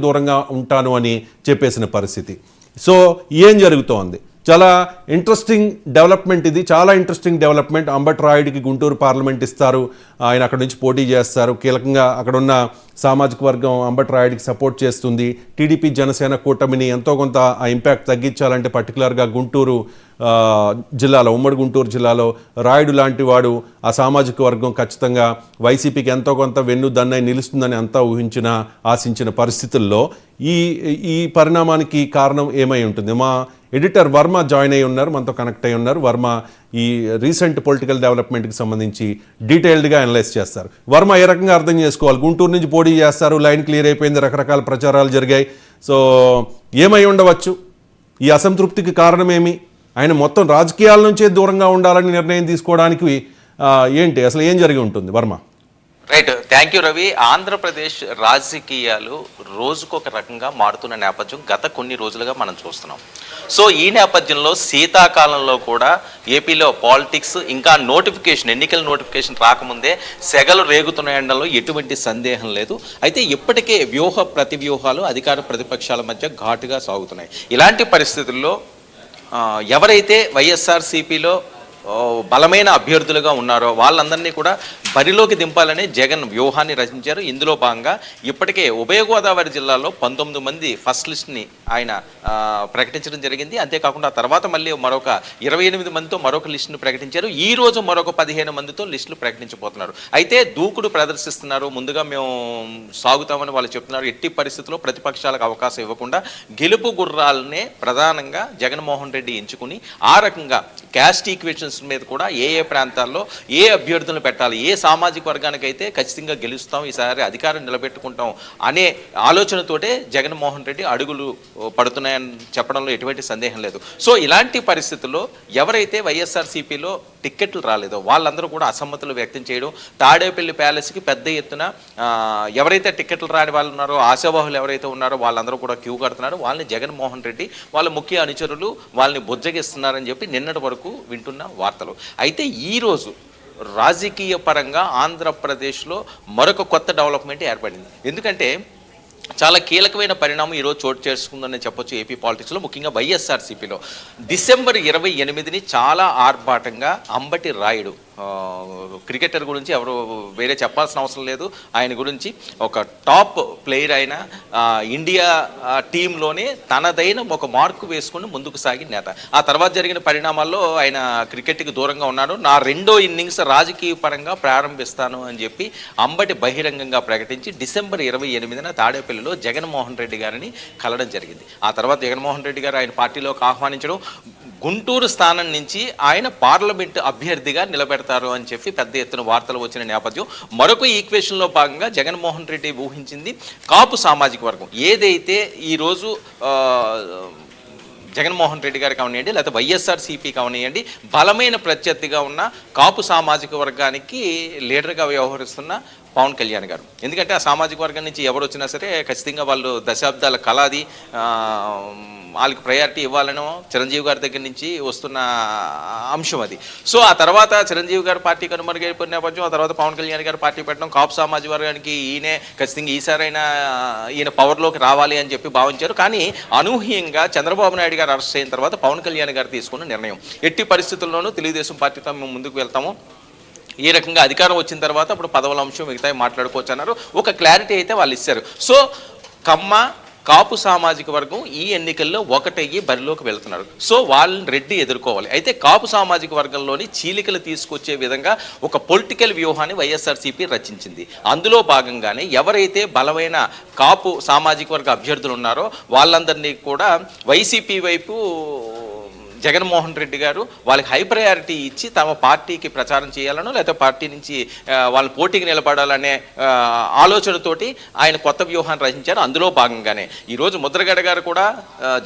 దూరంగా ఉంటాను అని చెప్పేసిన పరిస్థితి. సో ఏం జరుగుతోంది? చాలా ఇంట్రెస్టింగ్ డెవలప్మెంట్ ఇది, చాలా ఇంట్రెస్టింగ్ డెవలప్మెంట్. అంబటి రాయుడికి గుంటూరు పార్లమెంట్ ఇస్తారు, ఆయన అక్కడ నుంచి పోటీ చేస్తారు. కీలకంగా అక్కడున్న సామాజిక వర్గం అంబటి రాయుడికి సపోర్ట్ చేస్తుంది. టీడీపీ జనసేన కూటమిని ఎంతో కొంత ఆ ఇంపాక్ట్ తగ్గించాలంటే పర్టికులర్గా గుంటూరు జిల్లాలో, ఉమ్మడి గుంటూరు జిల్లాలో రాయుడు లాంటి వాడు ఆ సామాజిక వర్గం ఖచ్చితంగా వైసీపీకి ఎంతో కొంత వెన్నుదన్నై నిలుస్తుందని అంతా ఆశించిన పరిస్థితుల్లో ఈ పరిణామానికి కారణం ఏమై ఉంటుంది? మా ఎడిటర్ వర్మ జాయిన్ అయి ఉన్నారు, మనతో కనెక్ట్ అయి ఉన్నారు. వర్మ ఈ రీసెంట్ పొలిటికల్ డెవలప్మెంట్కి సంబంధించి డీటెయిల్డ్గా అనలైజ్ చేస్తారు. వర్మ ఏ రకంగా అర్థం చేసుకోవాలి? గుంటూరు నుంచి పోటీ చేస్తారు, లైన్ క్లియర్ అయిపోయింది, రకరకాల ప్రచారాలు జరిగాయి. సో ఏమై ఉండవచ్చు? ఈ అసంతృప్తికి కారణమేమి? ఆయన మొత్తం రాజకీయాల నుంచే దూరంగా ఉండాలని నిర్ణయం తీసుకోవడానికి ఏంటి, అసలు ఏం జరిగి ఉంటుంది Varma? Right, thank you Ravi. Andhra Pradesh రాజకీయాలు రోజుకొక రకంగా మారుతున్న నేపథ్యం గత కొన్ని రోజులుగా మనం చూస్తున్నాం. సో ఈ నేపథ్యంలో శీతాకాలంలో కూడా ఏపీలో పాలిటిక్స్ ఇంకా ఎన్నికల నోటిఫికేషన్ రాకముందే సెగలు రేగుతున్న ఎండలో ఎటువంటి సందేహం లేదు. అయితే ఇప్పటికే ప్రతివ్యూహాలు అధికార ప్రతిపక్షాల మధ్య ఘాటుగా సాగుతున్నాయి. ఇలాంటి పరిస్థితుల్లో ఎవరైతే వైఎస్ఆర్సీపీలో బలమైన అభ్యర్థులుగా ఉన్నారో వాళ్ళందరినీ కూడా బరిలోకి దింపాలని జగన్ వ్యూహాన్ని రచించారు. ఇందులో భాగంగా ఇప్పటికే ఉభయ గోదావరి జిల్లాలో 19 మంది ఫస్ట్ లిస్ట్ని ఆయన ప్రకటించడం జరిగింది. అంతేకాకుండా తర్వాత మళ్ళీ మరొక 28 మందితో మరొక లిస్టును ప్రకటించారు. ఈ రోజు మరొక 15 మందితో లిస్టులు ప్రకటించబోతున్నారు. అయితే దూకుడు ప్రదర్శిస్తున్నారు. ముందుగా మేము సాగుతామని వాళ్ళు చెప్తున్నారు. ఎట్టి పరిస్థితుల్లో ప్రతిపక్షాలకు అవకాశం ఇవ్వకుండా గెలుపు గుర్రాలనే ప్రధానంగా జగన్మోహన్ రెడ్డి ఎంచుకుని ఆ రకంగా క్యాస్ట్ ఈక్వేషన్స్ మీద కూడా ఏ ప్రాంతాల్లో ఏ అభ్యర్థులను పెట్టాలి, ఏ సామాజిక వర్గానికైతే ఖచ్చితంగా గెలుస్తాం, ఈసారి అధికారం నిలబెట్టుకుంటాం అనే ఆలోచనతోటే జగన్మోహన్ రెడ్డి అడుగులు పడుతున్నాయని చెప్పడంలో ఎటువంటి సందేహం లేదు. సో ఇలాంటి పరిస్థితుల్లో ఎవరైతే వైఎస్ఆర్సీపీలో టిక్కెట్లు రాలేదో వాళ్ళందరూ కూడా అసమ్మతులు వ్యక్తం చేయడం, తాడేపల్లి ప్యాలెస్కి పెద్ద ఎత్తున ఎవరైతే టిక్కెట్లు రాని వాళ్ళు ఉన్నారో, ఆశావాహులు ఎవరైతే ఉన్నారో వాళ్ళందరూ కూడా క్యూ కడుతున్నారు. వాళ్ళని జగన్మోహన్ రెడ్డి వాళ్ళ ముఖ్య అనుచరులు వాళ్ళని బుజ్జగిస్తున్నారని చెప్పి నిన్నటి వరకు వింటున్న వార్తలు. అయితే ఈరోజు రాజకీయ పరంగా ఆంధ్రప్రదేశ్లో మరొక కొత్త డెవలప్మెంట్ ఏర్పడింది. ఎందుకంటే చాలా కీలకమైన పరిణామం ఈరోజు చోటు చేసుకుందని చెప్పొచ్చు ఏపీ పాలిటిక్స్లో, ముఖ్యంగా వైఎస్ఆర్సీపీలో. డిసెంబర్ 28ని చాలా ఆర్భాటంగా అంబటి రాయుడు, క్రికెటర్ గురించి ఎవరు వేరే చెప్పాల్సిన అవసరం లేదు, ఆయన గురించి ఒక టాప్ ప్లేయర్ అయిన ఇండియా టీంలోనే తనదైన ఒక మార్కు వేసుకుని ముందుకు సాగిన నేత. ఆ తర్వాత జరిగిన పరిణామాల్లో ఆయన క్రికెట్కి దూరంగా ఉన్నాడు. నా రెండో ఇన్నింగ్స్ రాజకీయ పరంగా ప్రారంభిస్తాను అని చెప్పి అంబటి బహిరంగంగా ప్రకటించి డిసెంబర్ 28న తాడేపల్లిలో జగన్మోహన్ రెడ్డి గారిని కలవడం జరిగింది. ఆ తర్వాత జగన్మోహన్ రెడ్డి గారు ఆయన పార్టీలోకి ఆహ్వానించడం, గుంటూరు స్థానం నుంచి ఆయన పార్లమెంటు అభ్యర్థిగా నిలబెడతారు అని చెప్పి పెద్ద ఎత్తున వార్తలు వచ్చిన నేపథ్యం. మరొక ఈక్వేషన్లో భాగంగా జగన్మోహన్ రెడ్డి ఊహించింది కాపు సామాజిక వర్గం. ఏదైతే ఈరోజు జగన్మోహన్ రెడ్డి గారు కావనియండి, లేకపోతే వైఎస్ఆర్సీపీ కావనియండి, బలమైన ప్రత్యర్థిగా ఉన్న కాపు సామాజిక వర్గానికి లీడర్గా వ్యవహరిస్తున్న పవన్ కళ్యాణ్ గారు. ఎందుకంటే ఆ సామాజిక వర్గం నుంచి ఎవరు వచ్చినా సరే ఖచ్చితంగా వాళ్ళు దశాబ్దాల కళాది, వాళ్ళకి ప్రయారిటీ ఇవ్వాలనో చిరంజీవి గారి దగ్గర నుంచి వస్తున్న అంశం అది. సో ఆ తర్వాత చిరంజీవి గారు పార్టీ కనుమరుగైపోయిన నేపథ్యం, ఆ తర్వాత పవన్ కళ్యాణ్ గారు పార్టీ పెట్టడం, కాపు సామాజిక వర్గానికి ఈయనే ఖచ్చితంగా ఈసారైనా ఈయన పవర్లోకి రావాలి అని చెప్పి భావించారు. కానీ అనూహ్యంగా చంద్రబాబు నాయుడు గారు అరెస్ట్ అయిన తర్వాత పవన్ కళ్యాణ్ గారు తీసుకున్న నిర్ణయం, ఎట్టి పరిస్థితుల్లోనూ తెలుగుదేశం పార్టీతో మేము ముందుకు వెళ్తాము, ఈ రకంగా అధికారం వచ్చిన తర్వాత అప్పుడు పదవుల అంశం మిగతా మాట్లాడుకోవచ్చు అన్నారు. ఒక క్లారిటీ అయితే వాళ్ళు ఇచ్చారు. సో కాపు సామాజిక వర్గం ఈ ఎన్నికల్లో ఒకటయ్యి బరిలోకి వెళ్తున్నారు. సో వాళ్ళని రెడ్డి ఎదుర్కోవాలి. అయితే కాపు సామాజిక వర్గంలోని చీలికలు తీసుకొచ్చే విధంగా ఒక పొలిటికల్ వ్యూహాన్ని వైఎస్ఆర్సీపీ రచించింది. అందులో భాగంగానే ఎవరైతే బలమైన కాపు సామాజిక వర్గ అభ్యర్థులు ఉన్నారో వాళ్ళందరినీ కూడా వైసీపీ వైపు జగన్మోహన్ రెడ్డి గారు వాళ్ళకి హై ప్రయారిటీ ఇచ్చి తమ పార్టీకి ప్రచారం చేయాలనో లేకపోతే పార్టీ నుంచి వాళ్ళ పోటీకి నిలబడాలనే ఆలోచనతోటి ఆయన కొత్త వ్యూహాన్ని రచించారు. అందులో భాగంగానే ఈరోజు ముద్రగడ గారు కూడా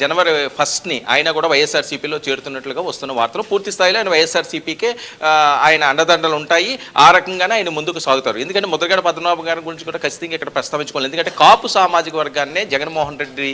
జనవరి 1ని ఆయన కూడా వైఎస్ఆర్సీపీలో చేరుతున్నట్లుగా వస్తున్న వార్తలు. పూర్తి స్థాయిలో ఆయన వైఎస్ఆర్సీపీకే ఆయన అండదండలు ఉంటాయి. ఆ రకంగానే ఆయన ముందుకు సాగుతారు. ఎందుకంటే ముద్రగడ పద్మనాభం గారి గురించి కూడా ఖచ్చితంగా ఇక్కడ ప్రస్తావించుకోవాలి. ఎందుకంటే కాపు సామాజిక వర్గాన్నే జగన్మోహన్ రెడ్డి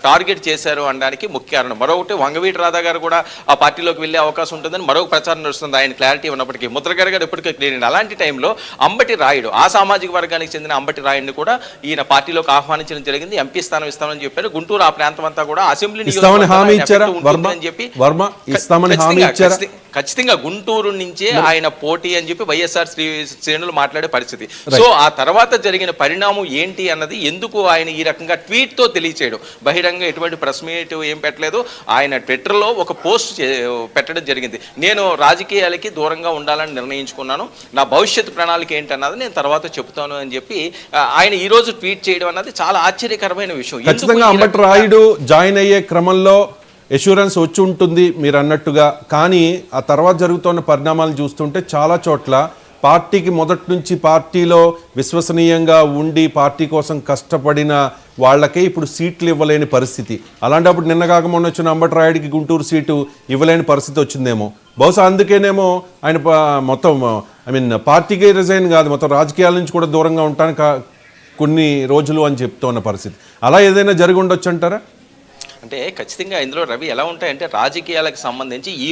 టార్గెట్ చేశారు అనడానికి ముఖ్య కారణం. మరొకటి వంగవీటి రాధా గారు కూడా ఆ పార్టీలోకి వెళ్ళే అవకాశం ఉంటుందని మరొక ప్రచారం నడుస్తుంది. ఆయన క్లారిటీ ఉన్నప్పటికీ ముద్రగడ గారు ఎప్పటికీ క్లియర్. అలాంటి టైంలో అంబటి రాయుడు, ఆ సామాజిక వర్గానికి చెందిన అంబటి రాయుడిని కూడా ఈయన పార్టీలోకి ఆహ్వానించడం జరిగింది. ఎంపీ స్థానం ఇస్తామని చెప్పారు. గుంటూరు ఆ ప్రాంతం అంతా కూడా అసెంబ్లీ ఇస్తామని హామీ ఇచ్చారా అని చెప్పి ఇస్తామని హామీ ఇచ్చారా? ఖచ్చితంగా గుంటూరు నుంచే ఆయన పోటీ అని చెప్పి వైఎస్ఆర్ శ్రేణులు మాట్లాడే పరిస్థితి. సో ఆ తర్వాత జరిగిన పరిణామం ఏంటి అన్నది, ఎందుకు ఆయన ఈ రకంగా ట్వీట్ తో తెలియచేయడం, బహిరంగ ఎటువంటి ప్రెస్ మీట్ ఏం పెట్టలేదు. ఆయన ట్విట్టర్లో ఒక పోస్ట్ పెట్టడం జరిగింది. నేను రాజకీయాలకి దూరంగా ఉండాలని నిర్ణయించుకున్నాను, నా భవిష్యత్ ప్రణాళిక ఏంటన్నది నేను తర్వాత చెబుతాను అని చెప్పి ఆయన ఈ రోజు ట్వీట్ చేయడం అన్నది చాలా ఆశ్చర్యకరమైన విషయం. ఖచ్చితంగా అంబటి రాయుడు జాయిన్ అయ్యే క్రమంలో ఎష్యూరెన్స్ వచ్చి ఉంటుంది మీరు అన్నట్టుగా. కానీ ఆ తర్వాత జరుగుతున్న పరిణామాలను చూస్తుంటే చాలా చోట్ల పార్టీకి మొదటి నుంచి పార్టీలో విశ్వసనీయంగా ఉండి పార్టీ కోసం కష్టపడిన వాళ్ళకే ఇప్పుడు సీట్లు ఇవ్వలేని పరిస్థితి. అలాంటప్పుడు నిన్న కాక మొన్న వచ్చిన అంబటి రాయుడికి గుంటూరు సీటు ఇవ్వలేని పరిస్థితి వచ్చిందేమో. బహుశా అందుకేనేమో ఆయన మొత్తం పార్టీకి రిజైన్ కాదు, మొత్తం రాజకీయాల నుంచి కూడా దూరంగా ఉండటానికి కొన్ని రోజులు అని చెప్తున్న పరిస్థితి. అలా ఏదైనా జరిగి ఉండొచ్చు అంటారా? అంటే ఖచ్చితంగా ఇందులో రవి ఎలా ఉంటాయంటే రాజకీయాలకు సంబంధించి ఈ